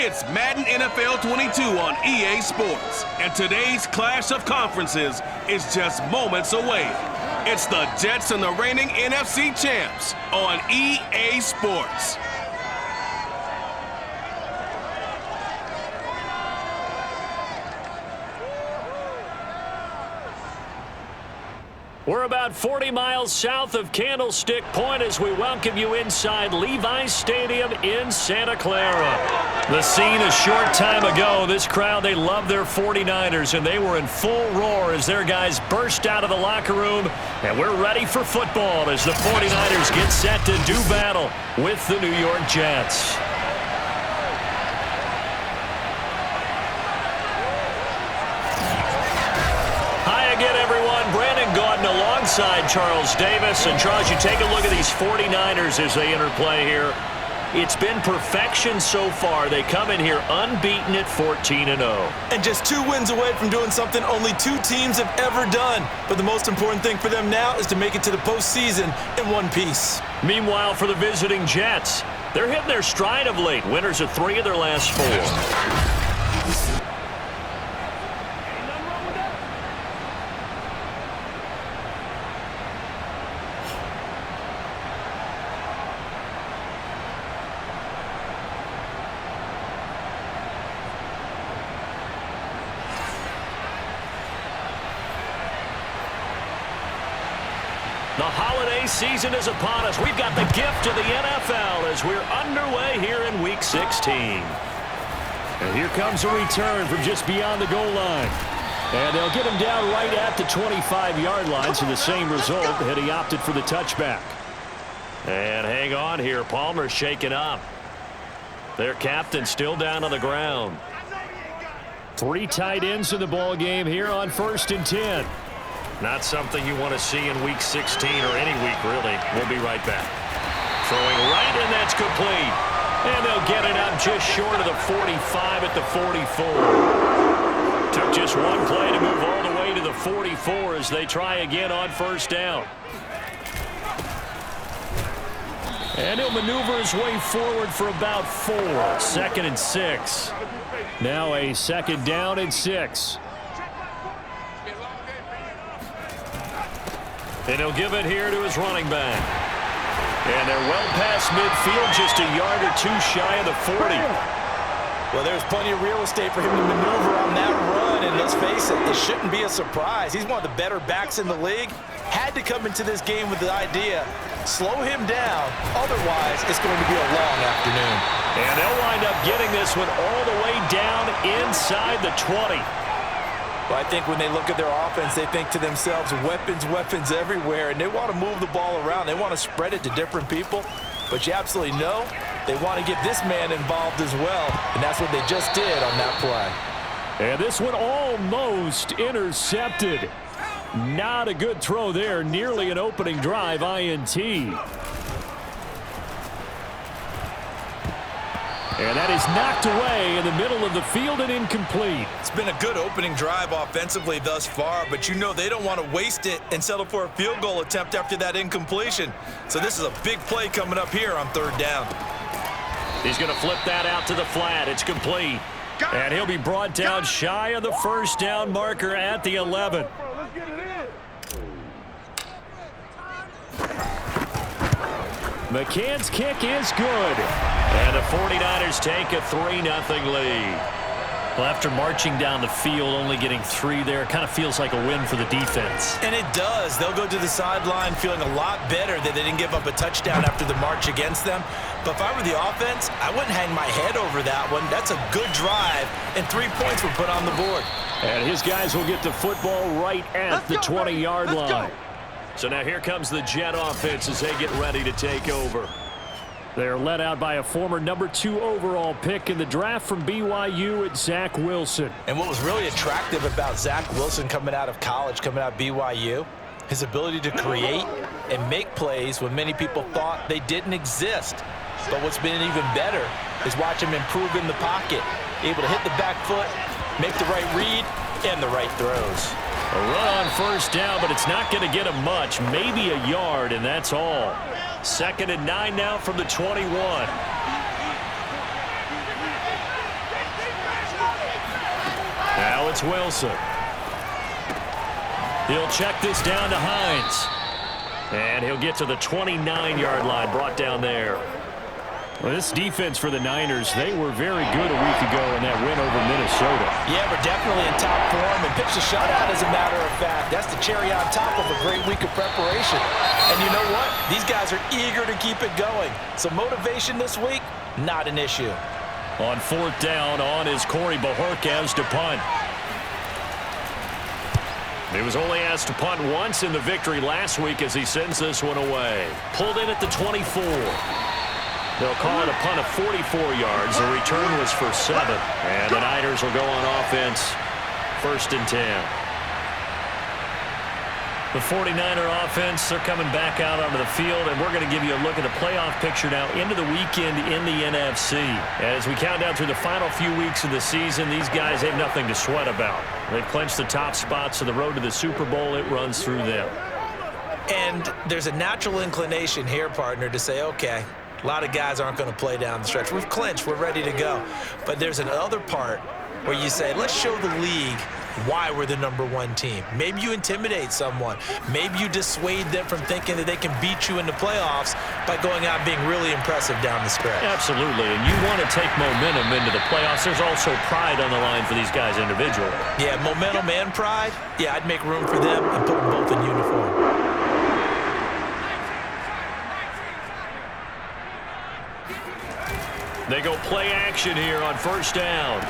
It's Madden NFL 22 on EA Sports, and today's clash of conferences is just moments away. It's the Jets and the reigning NFC champs on EA Sports. We're about 40 miles south of Candlestick Point as we welcome you inside Levi's Stadium in Santa Clara. The scene a short time ago, this crowd, they love their 49ers, and they were in full roar as their guys burst out of the locker room. And we're ready for football as the 49ers get set to do battle with the New York Jets. Alongside Charles Davis. And Charles, you take a look at these 49ers as they interplay here. It's been perfection so far. They come in here unbeaten at 14-0. And just 2 wins away from doing something only 2 teams have ever done. But the most important thing for them now is to make it to the postseason in one piece. Meanwhile, for the visiting Jets, they're hitting their stride of late. Winners of 3 of their last 4. The holiday season is upon us. We've got the gift of the NFL as we're underway here in Week 16. And here comes a return from just beyond the goal line. And they'll get him down right at the 25-yard line, so the same result had he opted for the touchback. And hang on here. Palmer's shaken up. Their captain still down on the ground. 3 tight ends in the ball game here on 1st and 10. Not something you want to see in Week 16 or any week, really. We'll be right back. Throwing right, and that's complete. And they'll get it up just short of the 45 at the 44. Took just one play to move all the way to the 44 as they try again on 1st down. And he'll maneuver his way forward for about 4. 2nd and 6. Now a 2nd down and 6. And he'll give it here to his running back. And they're well past midfield, just a yard or 2 shy of the 40. Well, there's plenty of real estate for him to maneuver on that run, and let's face it, it shouldn't be a surprise. He's one of the better backs in the league. Had to come into this game with the idea, slow him down, otherwise it's going to be a long afternoon. And they'll wind up getting this one all the way down inside the 20. Well, I think when they look at their offense, they think to themselves, weapons, weapons everywhere, and they want to move the ball around. They want to spread it to different people, but you absolutely know they want to get this man involved as well, and that's what they just did on that play. And this one almost intercepted. Not a good throw there, nearly an opening drive INT. And that is knocked away in the middle of the field and incomplete. It's been a good opening drive offensively thus far, but you know they don't want to waste it and settle for a field goal attempt after that incompletion. So this is a big play coming up here on 3rd down. He's going to flip that out to the flat. It's complete. And he'll be brought down shy of the 1st down marker at the 11. McCann's kick is good. And the 49ers take a 3-0 lead. Well, after marching down the field, only getting 3 there, it kind of feels like a win for the defense. And it does. They'll go to the sideline feeling a lot better that they didn't give up a touchdown after the march against them. But if I were the offense, I wouldn't hang my head over that one. That's a good drive, and 3 points were put on the board. And his guys will get the football right at the 20-yard line. So now here comes the Jet offense as they get ready to take over. They're led out by a former number 2 overall pick in the draft from BYU at Zach Wilson. And what was really attractive about Zach Wilson coming out of college, coming out of BYU, his ability to create and make plays when many people thought they didn't exist. But what's been even better is watch him improve in the pocket, able to hit the back foot, make the right read, and the right throws. A run on 1st down, but it's not going to get him much, maybe a yard, and that's all. 2nd and 9 now from the 21. it's Wilson. He'll check this down to Hines. And he'll get to the 29-yard line, brought down there. Well, this defense for the Niners, they were very good a week ago in that win over Minnesota. Yeah, we're definitely in top form and pitched a shutout, as a matter of fact. That's the cherry on top of a great week of preparation. And you know what? These guys are eager to keep it going. So motivation this week, not an issue. On fourth down, on is Corey Bojorquez to punt. He was only asked to punt once in the victory last week as he sends this one away. Pulled in at the 24. They'll call it a punt of 44 yards. The return was for 7. And the Niners will go on offense, 1st and 10. The 49er offense, they're coming back out onto the field, and we're going to give you a look at the playoff picture now into the weekend in the NFC. As we count down through the final few weeks of the season, these guys have nothing to sweat about. They've clinched the top spots of the road to the Super Bowl. It runs through them. And there's a natural inclination here, partner, to say, okay, a lot of guys aren't going to play down the stretch. We've clinched. We're ready to go. But there's another part where you say, let's show the league why we're the #1 team. Maybe you intimidate someone. Maybe you dissuade them from thinking that they can beat you in the playoffs by going out and being really impressive down the stretch. Absolutely, and you want to take momentum into the playoffs. There's also pride on the line for these guys individually. Yeah, momentum and pride. Yeah, I'd make room for them and put them both in uniform. They go play action here on 1st down.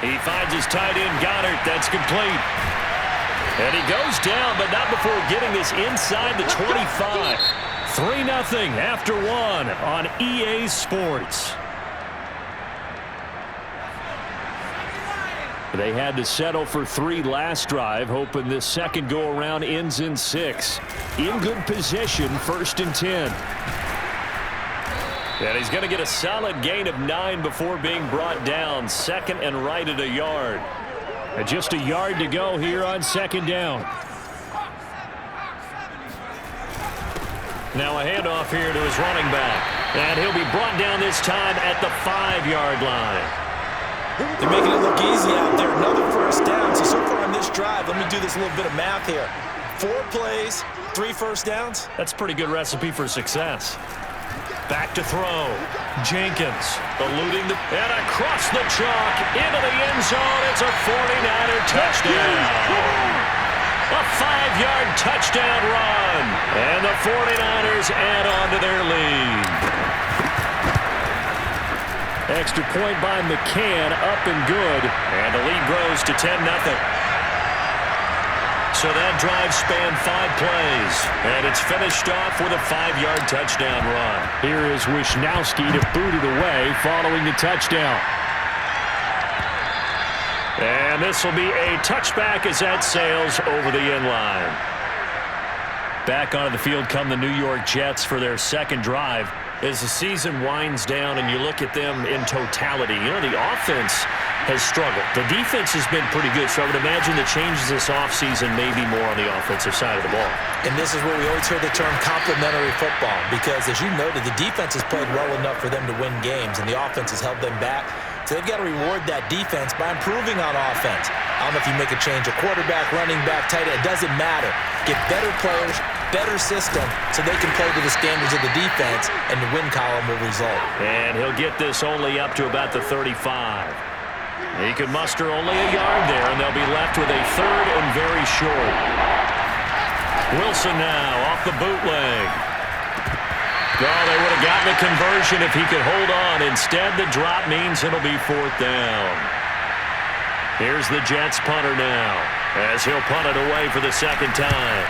He finds his tight end, Goddard. That's complete. And he goes down, but not before getting this inside the 25. 3-0 after 1 on EA Sports. They had to settle for 3 last drive, hoping this second go-around ends in 6. In good position, 1st and 10. And he's going to get a solid gain of 9 before being brought down. 2nd and right at a yard. And just a yard to go here on 2nd down. Now a handoff here to his running back. And he'll be brought down this time at the 5-yard line. They're making it look easy out there. Another 1st down. So far on this drive, let me do this little bit of math here. 4 plays, 3 1st downs. That's a pretty good recipe for success. Back to throw. Jenkins eluding the... And across the chalk into the end zone. It's a 49er touchdown. A 5-yard touchdown run. And the 49ers add on to their lead. Extra point by McCann, up and good. And the lead grows to 10-0. So that drive spanned 5 plays, and it's finished off with a 5-yard touchdown run. Here is Wisnowski to boot it away following the touchdown. And this will be a touchback as that sails over the end line. Back onto the field come the New York Jets for their 2nd drive. As the season winds down and you look at them in totality, you know, the offense has struggled. The defense has been pretty good, so I would imagine the changes this offseason may be more on the offensive side of the ball. And this is where we always hear the term complementary football, because as you noted, the defense has played well enough for them to win games, and the offense has held them back. So they've got to reward that defense by improving on offense. I don't know if you make a change, a quarterback, running back, tight end, it doesn't matter. Get better players, better system, so they can play to the standards of the defense, and the win column will result. And he'll get this only up to about the 35. He could muster only a yard there, and they'll be left with a 3rd and very short. Wilson now off the bootleg. Oh, they would have gotten a conversion if he could hold on. Instead, the drop means it'll be 4th down. Here's the Jets punter now, as he'll punt it away for the 2nd time.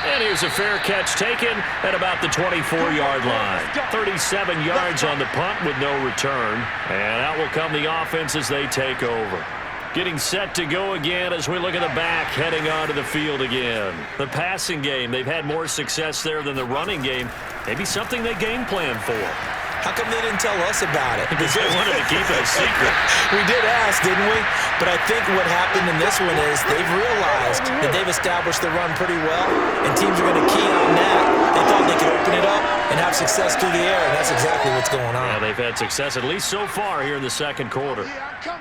And here's a fair catch taken at about the 24-yard line. 37 yards on the punt with no return. And out will come the offense as they take over. Getting set to go again as we look at the back, heading onto the field again. The passing game, they've had more success there than the running game. Maybe something they game plan for. How come they didn't tell us about it? Because they wanted to keep it a secret. We did ask, didn't we? But I think what happened in this one is they've realized that they've established the run pretty well, and teams are going to key on that. They thought they could open it up and have success through the air, and that's exactly what's going on. Yeah, they've had success, at least so far, here in the second quarter.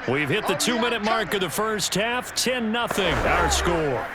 We've hit the 2-minute mark of the first half, 10-0, our score.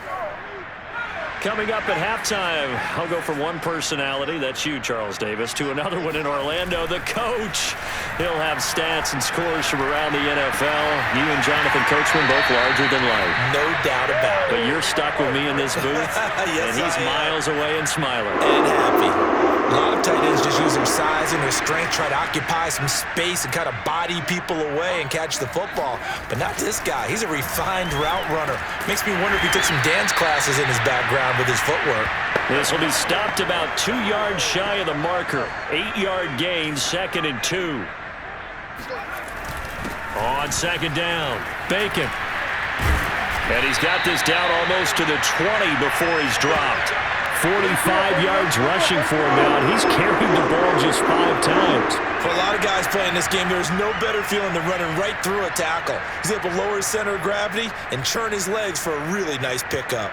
Coming up at halftime, I'll go from one personality, that's you, Charles Davis, to another one in Orlando, the coach. He'll have stats and scores from around the NFL. You and Jonathan Coachman both larger than life. No doubt about it. But you're stuck with me in this booth, yes, and he's miles away and smiling. And happy. A lot of tight ends just use their size and their strength, try to occupy some space and kind of body people away and catch the football. But not this guy. He's a refined route runner. Makes me wonder if he took some dance classes in his background with his footwork. This will be stopped about 2 yards shy of the marker. 8-yard gain, 2nd and 2. On second down, Bacon. And he's got this down almost to the 20 before he's dropped. 45 yards rushing for him now, and he's carried the ball just 5 times. For a lot of guys playing this game, there's no better feeling than running right through a tackle. He's able to lower his center of gravity and churn his legs for a really nice pickup.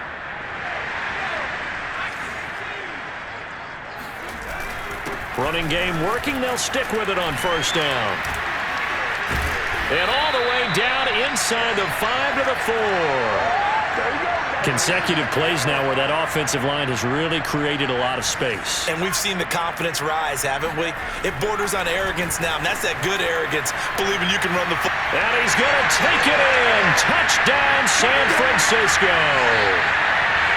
Running game working. They'll stick with it on first down. And all the way down inside the 5 to the 4. Consecutive plays now where that offensive line has really created a lot of space. And we've seen the confidence rise, haven't we? It borders on arrogance now, and that's that good arrogance, believing you can run the football. And he's going to take it in. Touchdown, San Francisco.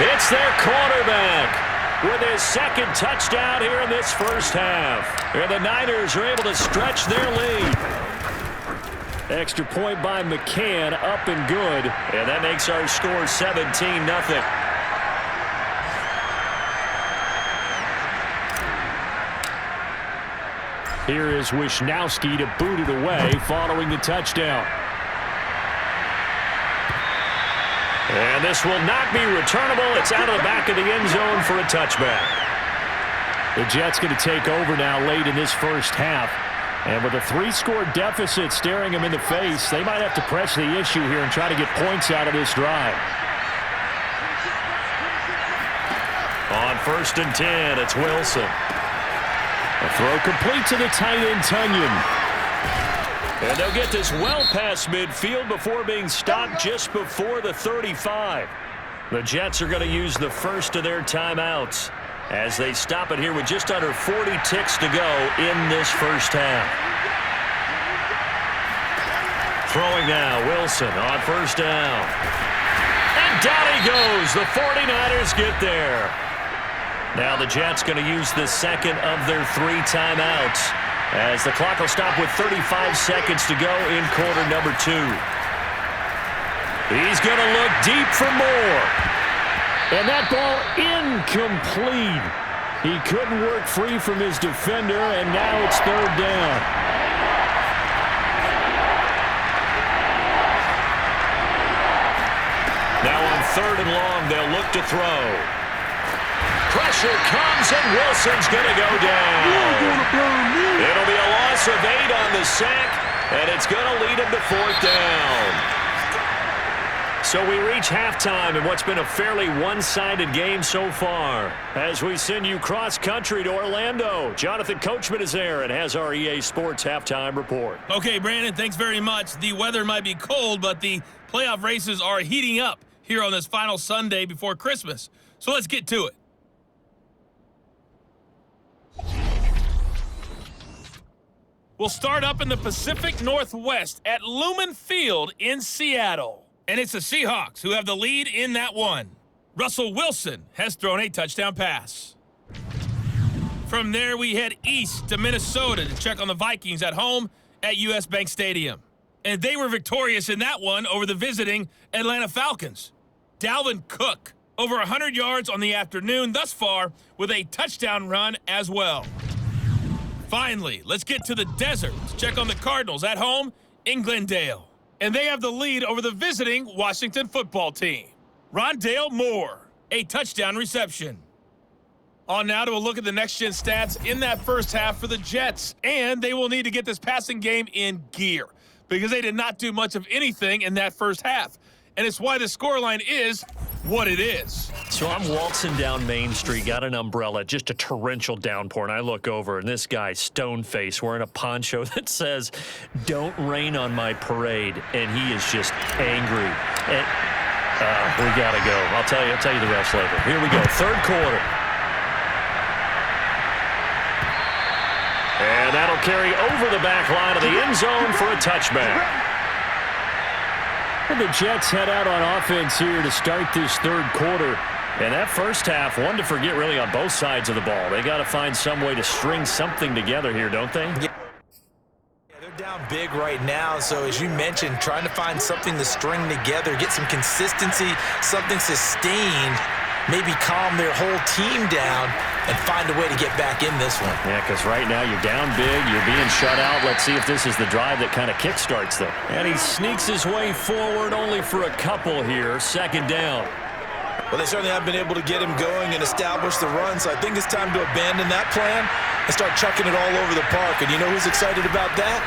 It's their quarterback with his second touchdown here in this first half. And the Niners are able to stretch their lead. Extra point by McCann, up and good. And that makes our score 17-0. Here is Wisnowski to boot it away following the touchdown. And this will not be returnable. It's out of the back of the end zone for a touchback. The Jets going to take over now late in this first half. And with a 3-score deficit staring them in the face, they might have to press the issue here and try to get points out of this drive. On 1st and 10, it's Wilson. A throw complete to the tight end, Tunyon. And they'll get this well past midfield before being stopped just before the 35. The Jets are going to use the first of their timeouts as they stop it here with just under 40 ticks to go in this first half. Throwing now, Wilson on first down. And down he goes. The 49ers get there. Now the Jets going to use the second of their 3 timeouts as the clock will stop with 35 seconds to go in quarter number 2. He's going to look deep for more. And that ball incomplete. He couldn't work free from his defender, and now it's 3rd down. Now on 3rd and long, they'll look to throw. Pressure comes, and Wilson's going to go down. It'll be a loss of 8 on the sack, and it's going to lead him to 4th down. So we reach halftime in what's been a fairly one-sided game so far. As we send you cross-country to Orlando, Jonathan Coachman is there and has our EA Sports halftime report. Okay, Brandon, thanks very much. The weather might be cold, but the playoff races are heating up here on this final Sunday before Christmas. So let's get to it. We'll start up in the Pacific Northwest at Lumen Field in Seattle. And it's the Seahawks who have the lead in that one. Russell Wilson has thrown a touchdown pass. From there, we head east to Minnesota to check on the Vikings at home at US Bank Stadium. And they were victorious in that one over the visiting Atlanta Falcons. Dalvin Cook, over 100 yards on the afternoon thus far with a touchdown run as well. Finally, let's get to the desert to check on the Cardinals at home in Glendale. And they have the lead over the visiting Washington football team. Rondale Moore, a touchdown reception. On now to a look at the next-gen stats in that first half for the Jets. And they will need to get this passing game in gear because they did not do much of anything in that first half. And it's why the scoreline is what it is. So I'm waltzing down Main Street, got an umbrella, just a torrential downpour, and I look over, and this guy, stone-faced, wearing a poncho that says, "Don't rain on my parade," and he is just angry. And, we got to go. I'll tell you the rest later. Here we go, third quarter. And that'll carry over the back line of the end zone for a touchback. Well, the Jets head out on offense here to start this third quarter. And that first half, one to forget really on both sides of the ball. They got to find some way to string something together here, don't they? Yeah, they're down big right now. So as you mentioned, trying to find something to string together, get some consistency, something sustained, maybe calm their whole team down and find a way to get back in this one. Yeah, because right now you're down big, you're being shut out. Let's see if this is the drive that kind of kickstarts them. And he sneaks his way forward only for a couple here. Second down. Well, they certainly have been able to get him going and establish the run, so I think it's time to abandon that plan and start chucking it all over the park. And you know who's excited about that?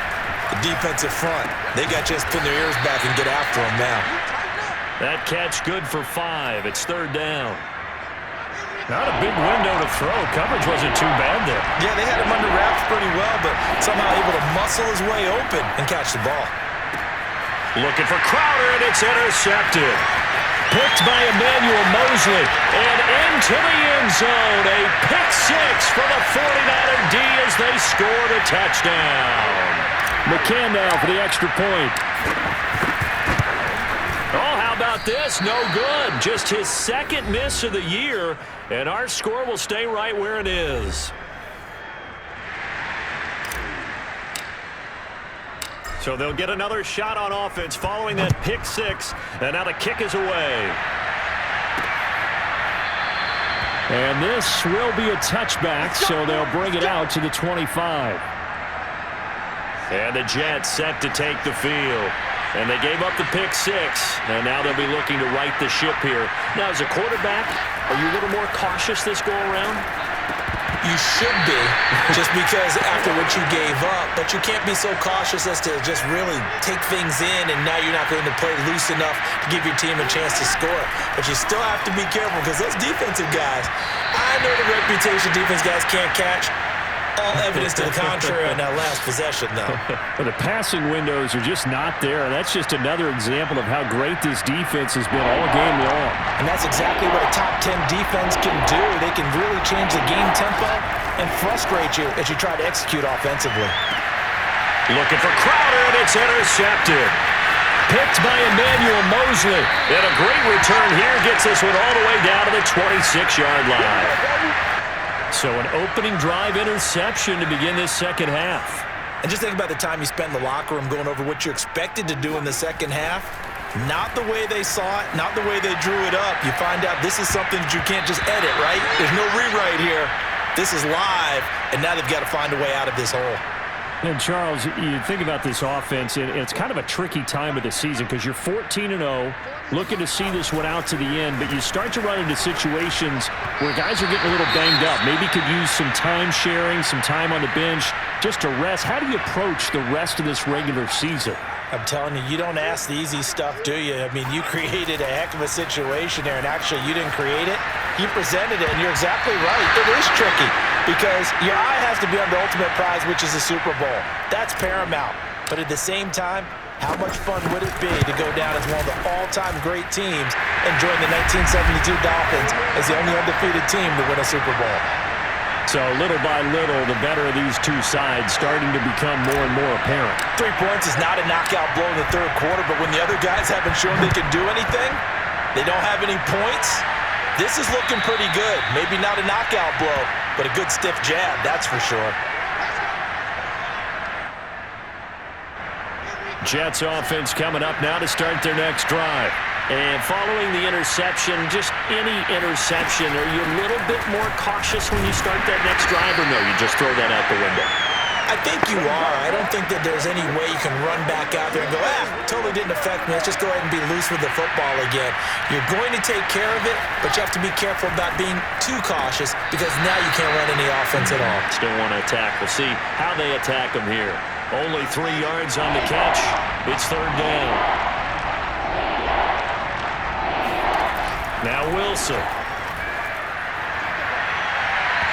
The defensive front. They got to just pin their ears back and get after him now. That catch good for 5. It's third down. Not a big window to throw. Coverage wasn't too bad there. Yeah, they had him under wraps pretty well, but somehow able to muscle his way open and catch the ball. Looking for Crowder, and it's intercepted. Picked by Emmanuel Mosley, and into the end zone. A pick 6 for the 49er D as they scored a touchdown. McCann now for the extra point. Oh, how about this? No good. Just his second miss of the year, and our score will stay right where it is. So they'll get another shot on offense following that pick 6, and now the kick is away. And this will be a touchback, so they'll bring it out to the 25. And the Jets set to take the field. And they gave up the pick 6, and now they'll be looking to right the ship here. Now, as a quarterback, are you a little more cautious this go-around? You should be, just because after what you gave up, but you can't be so cautious as to just really take things in, and now you're not going to play loose enough to give your team a chance to score. But you still have to be careful, because those defensive guys, I know the reputation defense guys can't catch. All evidence to the contrary on that last possession, though. Well, the passing windows are just not there. That's just another example of how great this defense has been all game long. And that's exactly what a top 10 defense can do. They can really change the game tempo and frustrate you as you try to execute offensively. Looking for Crowder, and it's intercepted. Picked by Emmanuel Mosley. And a great return here gets this one all the way down to the 26-yard line. So an opening drive interception to begin this second half. And just think about the time you spent in the locker room going over what you expected to do in the second half. Not the way they saw it, not the way they drew it up. You find out this is something that you can't just edit, right? There's no rewrite here. This is live, and now they've got to find a way out of this hole. And, Charles, you think about this offense, and it's kind of a tricky time of the season because you're 14-0, looking to see this one out to the end, but you start to run into situations where guys are getting a little banged up. Maybe could use some time sharing, some time on the bench just to rest. How do you approach the rest of this regular season? I'm telling you, you don't ask the easy stuff, do you? I mean, you created a heck of a situation there, and actually you didn't create it. You presented it, and you're exactly right. It is tricky because your eye has to be on the ultimate prize, which is the Super Bowl. That's paramount. But at the same time, how much fun would it be to go down as one of the all-time great teams and join the 1972 Dolphins as the only undefeated team to win a Super Bowl? So little by little, the better of these two sides starting to become more and more apparent. 3 points is not a knockout blow in the third quarter, but when the other guys haven't shown they can do anything, they don't have any points, this is looking pretty good. Maybe not a knockout blow, but a good stiff jab, that's for sure. Jets offense coming up now to start their next drive. And following the interception, just any interception, are you a little bit more cautious when you start that next drive, or no, you just throw that out the window? I think you are. I don't think that there's any way you can run back out there and go, totally didn't affect me. Let's just go ahead and be loose with the football again. You're going to take care of it, but you have to be careful about being too cautious because now you can't run any offense at all. Still want to attack. We'll see how they attack them here. Only 3 yards on the catch. It's third down. Now Wilson.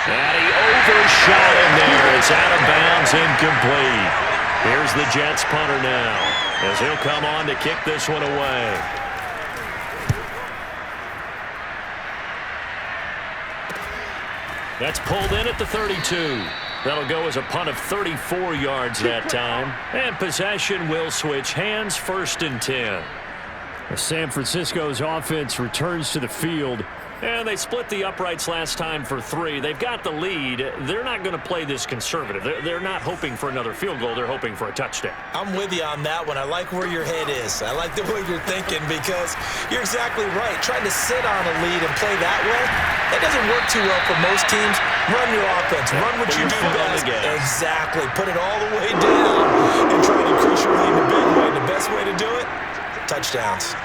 And he overshot him there. It's out of bounds, incomplete. Here's the Jets punter now, as he'll come on to kick this one away. That's pulled in at the 32. That'll go as a punt of 34 yards that time. And possession will switch hands, 1st and 10. San Francisco's offense returns to the field. And they split the uprights last time for 3. They've got the lead. They're not going to play this conservative. They're not hoping for another field goal. They're hoping for a touchdown. I'm with you on that one. I like where your head is. I like the way you're thinking because you're exactly right. Trying to sit on a lead and play that way, that doesn't work too well for most teams. Run your offense. Run what you do best. Exactly. Put it all the way down and try to increase your lead in a big way. The best way to do it, touchdowns.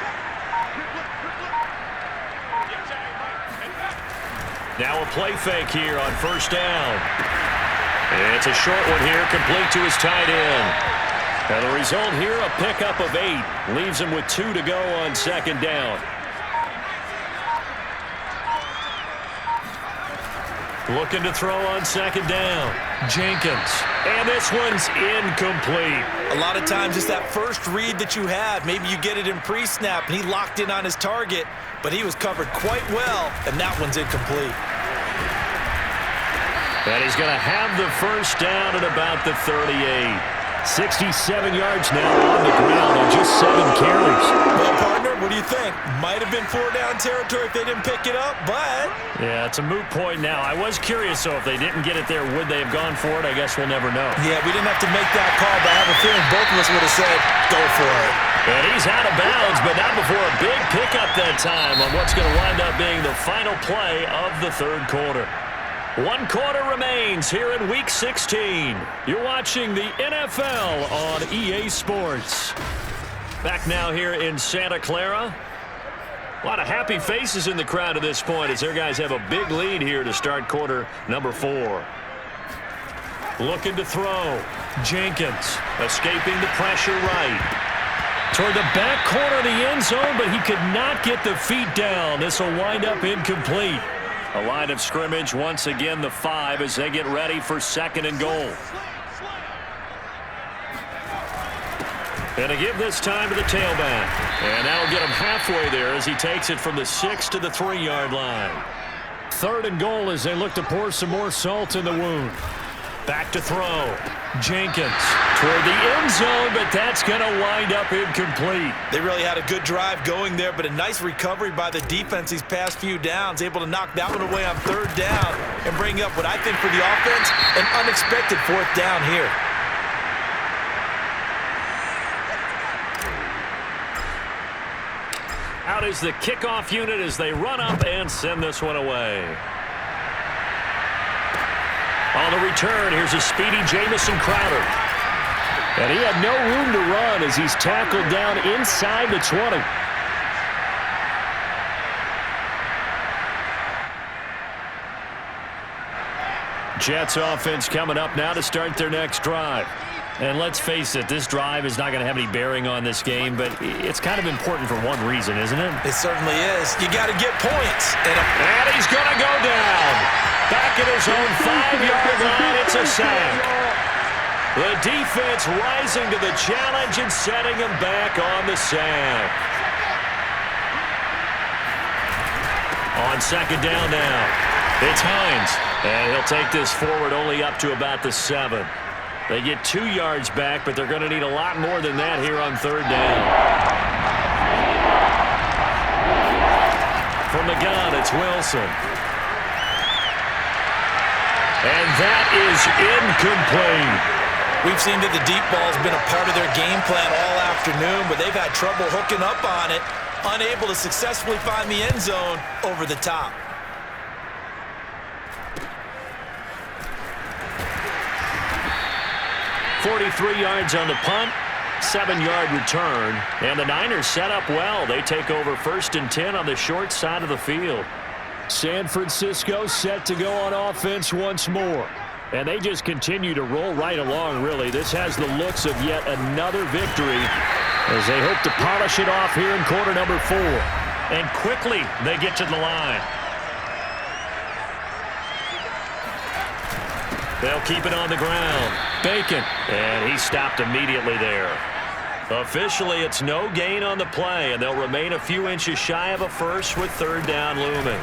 Now a play fake here on 1st down. It's a short one here, complete to his tight end. And the result here, a pickup of 8. Leaves him with 2 to go on 2nd down. Looking to throw on 2nd down. Jenkins. And this one's incomplete. A lot of times it's that first read that you have. Maybe you get it in pre-snap and he locked in on his target, but he was covered quite well, and that one's incomplete. And he's going to have the 1st down at about the 38. 67 yards now on the ground on just 7 carries. Well, partner, what do you think? Might have been 4-down territory if they didn't pick it up, but... Yeah, it's a moot point now. I was curious, so if they didn't get it there, would they have gone for it? I guess we'll never know. Yeah, we didn't have to make that call, but I have a feeling both of us would have said, go for it. And he's out of bounds, but not before a big pickup that time on what's going to wind up being the final play of the 3rd quarter. 1 quarter remains here in Week 16. You're watching the NFL on EA Sports. Back now here in Santa Clara. A lot of happy faces in the crowd at this point as their guys have a big lead here to start quarter number 4. Looking to throw. Jenkins escaping the pressure right. Toward the back corner of the end zone, but he could not get the feet down. This will wind up incomplete. A line of scrimmage, once again the 5 as they get ready for 2nd and goal. And to give this time to the tailback. And that'll get him halfway there as he takes it from the 6 to the 3-yard line. 3rd and goal as they look to pour some more salt in the wound. Back to throw. Jenkins toward the end zone, but that's going to wind up incomplete. They really had a good drive going there, but a nice recovery by the defense these past few downs, able to knock that one away on 3rd down and bring up what I think for the offense, an unexpected 4th down here. Out is the kickoff unit as they run up and send this one away. On the return, here's a speedy Jamison Crowder. And he had no room to run as he's tackled down inside the 20. Jets offense coming up now to start their next drive. And let's face it, this drive is not going to have any bearing on this game, but it's kind of important for one reason, isn't it? It certainly is. You got to get points. And he's going to go down. Back at his own 5-yard line, it's a sack. The defense rising to the challenge and setting him back on the sack. On 2nd down now, it's Hines. And he'll take this forward only up to about the 7. They get 2 yards back, but they're going to need a lot more than that here on 3rd down. From the gun, it's Wilson. And that is incomplete. We've seen that the deep ball has been a part of their game plan all afternoon, but they've had trouble hooking up on it, unable to successfully find the end zone over the top. 43 yards on the punt, 7-yard return, and the Niners set up well. They take over 1st and 10 on the short side of the field. San Francisco set to go on offense once more. And they just continue to roll right along, really. This has the looks of yet another victory as they hope to polish it off here in quarter number 4. And quickly they get to the line. They'll keep it on the ground. Bacon. And he stopped immediately there. Officially, it's no gain on the play, and they'll remain a few inches shy of a first with 3rd down looming.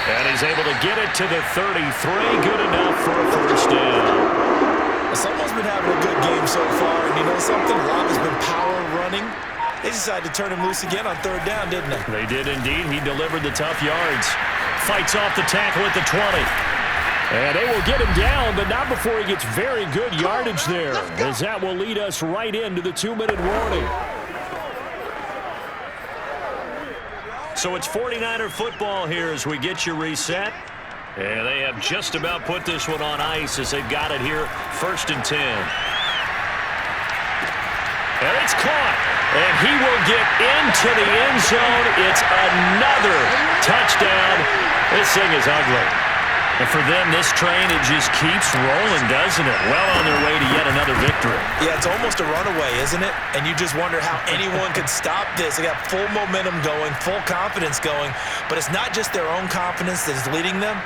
And he's able to get it to the 33. Good enough for a 1st down. Someone's been having a good game so far, and you know something? A lot has been power running. They decided to turn him loose again on 3rd down, didn't they? They did indeed. He delivered the tough yards. Fights off the tackle at the 20. And they will get him down, but not before he gets very good yardage there, as that will lead us right into the 2-minute warning. So it's 49er football here as we get you reset. And they have just about put this one on ice as they've got it here, 1st and 10. And it's caught. And he will get into the end zone. It's another touchdown. This thing is ugly. And for them, this train, it just keeps rolling, doesn't it? Well on their way to yet another victory. Yeah, it's almost a runaway, isn't it? And you just wonder how anyone could stop this. They got full momentum going, full confidence going. But it's not just their own confidence that is leading them.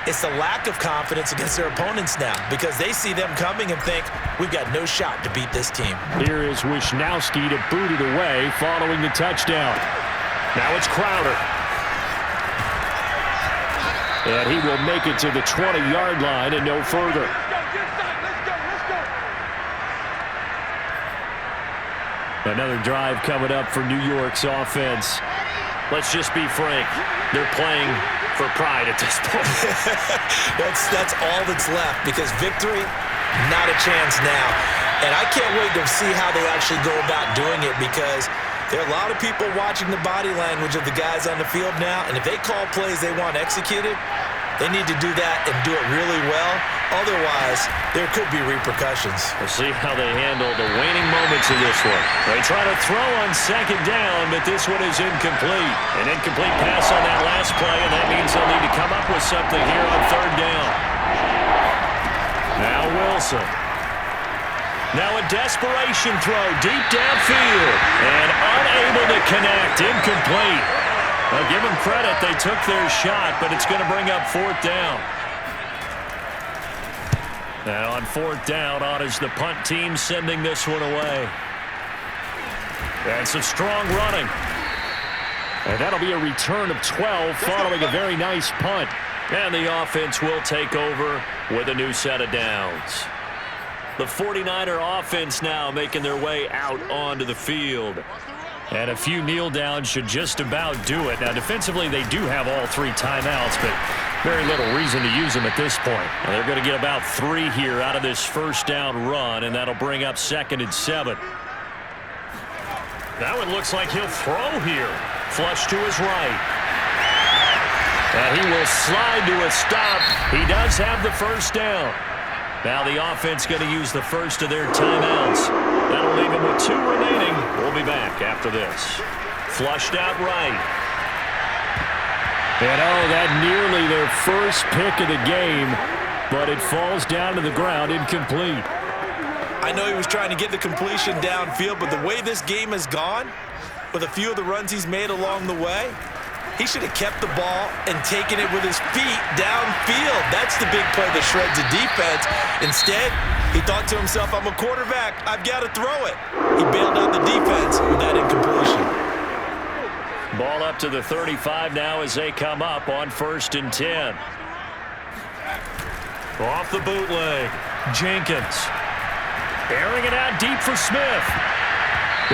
It's the lack of confidence against their opponents now, because they see them coming and think, we've got no shot to beat this team. Here is Wisnowski to boot it away following the touchdown. Now it's Crowder. And he will make it to the 20-yard line and no further. Another drive coming up for New York's offense. Let's just be frank. They're playing for pride at this point. That's all that's left, because victory, not a chance now. And I can't wait to see how they actually go about doing it, because there are a lot of people watching the body language of the guys on the field now, and if they call plays they want executed, they need to do that and do it really well. Otherwise, there could be repercussions. We'll see how they handle the waning moments of this one. They try to throw on 2nd down, but this one is incomplete. An incomplete pass on that last play, and that means they'll need to come up with something here on 3rd down. Now Wilson. Now a desperation throw deep downfield, and unable to connect, incomplete. Well, give them credit, they took their shot, but it's going to bring up 4th down. Now on 4th down, on is the punt team sending this one away. And some strong running. And that'll be a return of 12 following a very nice punt. And the offense will take over with a new set of downs. The 49er offense now making their way out onto the field. And a few kneel downs should just about do it. Now, defensively, they do have all 3 timeouts, but very little reason to use them at this point. Well, they're going to get about 3 here out of this 1st down run, and that'll bring up 2nd and 7. That one looks like he'll throw here. Flush to his right. And he will slide to a stop. He does have the 1st down. Now the offense going to use the first of their timeouts. That'll leave them with 2 remaining. We'll be back after this. Flushed out right. And that nearly their first pick of the game, but it falls down to the ground incomplete. I know he was trying to get the completion downfield, but the way this game has gone, with a few of the runs he's made along the way, he should have kept the ball and taken it with his feet downfield. That's the big play that shreds the defense. Instead, he thought to himself, I'm a quarterback. I've got to throw it. He bailed out the defense with that incompletion. Ball up to the 35 now as they come up on 1st and 10. Off the bootleg. Jenkins. Airing it out deep for Smith.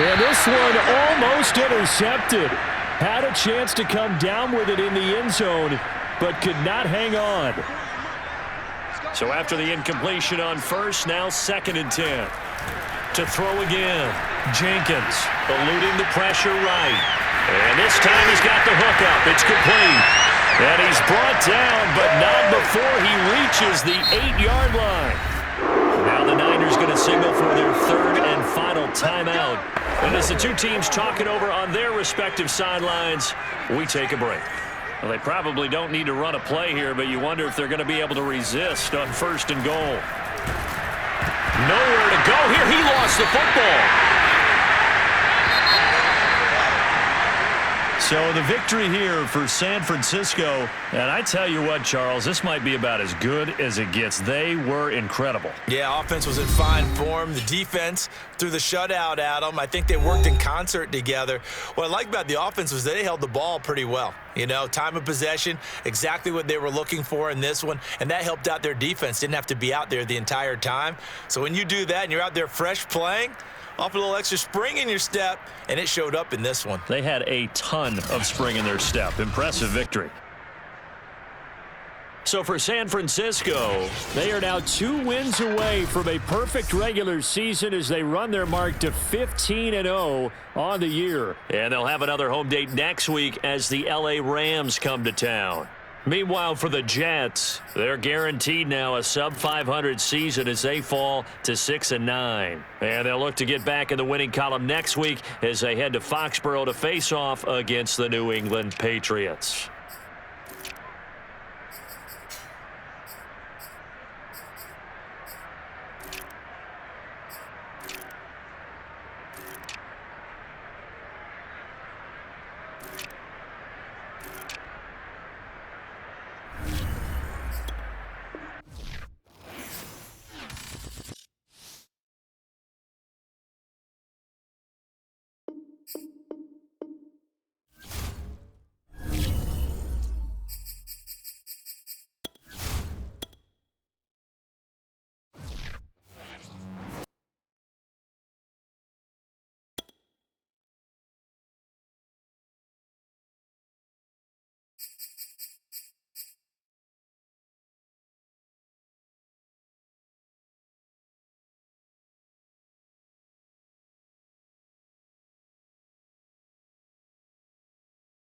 And this one almost intercepted. Had a chance to come down with it in the end zone, but could not hang on. So after the incompletion on 1st, now 2nd and 10. To throw again. Jenkins eluding the pressure right. And this time he's got the hook up. It's complete. And he's brought down, but not before he reaches the 8-yard line. Now the Niners is going to signal for their third and final timeout. And as the two teams talk it over on their respective sidelines, we take a break. Well, they probably don't need to run a play here, but you wonder if they're going to be able to resist on 1st and goal. Nowhere to go here. He lost the football. So the victory here for San Francisco. And I tell you what, Charles, this might be about as good as it gets. They were incredible. Yeah, offense was in fine form. The defense threw the shutout at them. I think they worked in concert together. What I like about the offense was they held the ball pretty well. You know, time of possession, exactly what they were looking for in this one, and that helped out their defense. Didn't have to be out there the entire time. So when you do that and you're out there fresh playing, off a little extra spring in your step, and it showed up in this one. They had a ton of spring in their step. Impressive victory. So for San Francisco, they are now 2 wins away from a perfect regular season as they run their mark to 15-0 on the year. And they'll have another home date next week as the LA Rams come to town. Meanwhile, for the Jets, they're guaranteed now a sub-500 season as they fall to 6-9. And they'll look to get back in the winning column next week as they head to Foxborough to face off against the New England Patriots.